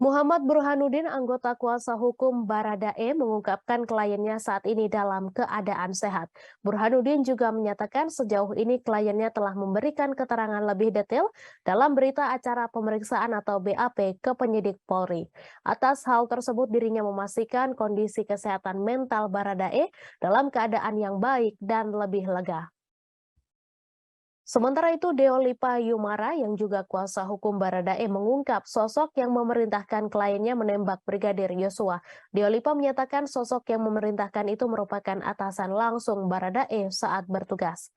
Muhammad Burhanuddin, anggota kuasa hukum Baradae, mengungkapkan kliennya saat ini dalam keadaan sehat. Burhanuddin juga menyatakan sejauh ini kliennya telah memberikan keterangan lebih detail dalam berita acara pemeriksaan atau BAP ke penyidik Polri. Atas hal tersebut, dirinya memastikan kondisi kesehatan mental Baradae dalam keadaan yang baik dan lebih lega. Sementara itu, Deo Lipa Yumara yang juga kuasa hukum Baradae mengungkap sosok yang memerintahkan kliennya menembak Brigadir Yosua. Deo Lipa menyatakan sosok yang memerintahkan itu merupakan atasan langsung Baradae saat bertugas.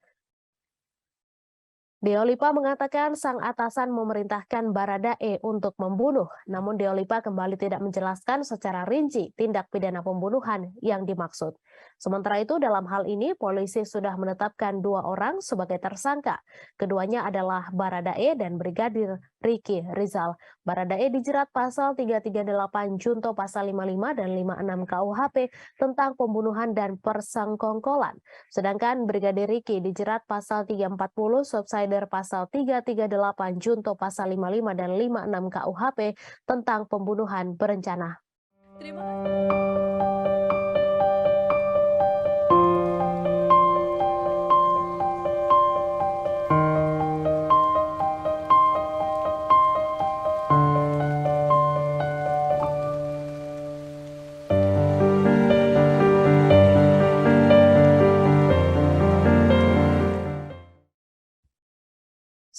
Deo Lipa mengatakan sang atasan memerintahkan Baradae untuk membunuh, namun Deo Lipa kembali tidak menjelaskan secara rinci tindak pidana pembunuhan yang dimaksud. Sementara itu, dalam hal ini polisi sudah menetapkan 2 orang sebagai tersangka. Keduanya adalah Baradae dan Brigadir Riki Rizal. Baradae dijerat pasal 338 junto pasal 55 dan 56 KUHP tentang pembunuhan dan persangkongkolan. Sedangkan Brigadir Riki dijerat pasal 340 subsider pasal 338 junto pasal 55 dan 56 KUHP tentang pembunuhan berencana. Terima kasih.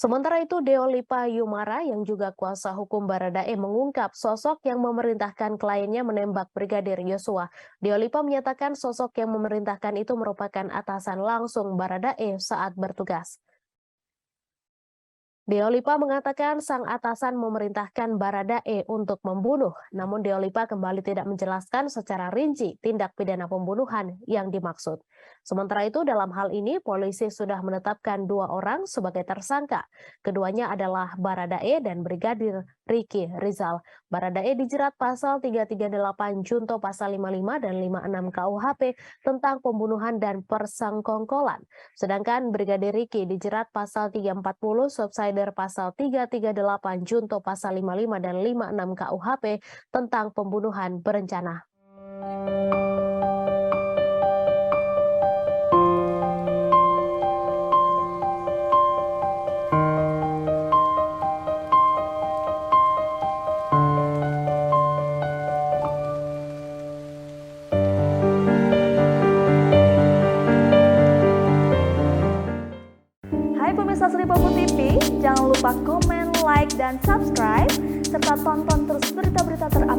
Sementara itu, Deo Lipa Yumara yang juga kuasa hukum Baradae mengungkap sosok yang memerintahkan kliennya menembak Brigadir Yosua. Deo Lipa menyatakan sosok yang memerintahkan itu merupakan atasan langsung Baradae saat bertugas. Deo Lipa mengatakan sang atasan memerintahkan Baradae untuk membunuh, namun Deo Lipa kembali tidak menjelaskan secara rinci tindak pidana pembunuhan yang dimaksud. Sementara itu, dalam hal ini polisi sudah menetapkan 2 orang sebagai tersangka. Keduanya adalah Baradae dan Brigadir Riki Rizal. Baradae dijerat pasal 338 junto pasal 55 dan 56 KUHP tentang pembunuhan dan persangkongkolan. Sedangkan Brigadir Riki dijerat pasal 340 subsider pasal 338 junto pasal 55 dan 56 KUHP tentang pembunuhan berencana. Hai pemirsa Sri Popo TV, jangan lupa komen, like, dan subscribe, serta tonton terus berita-berita terupdate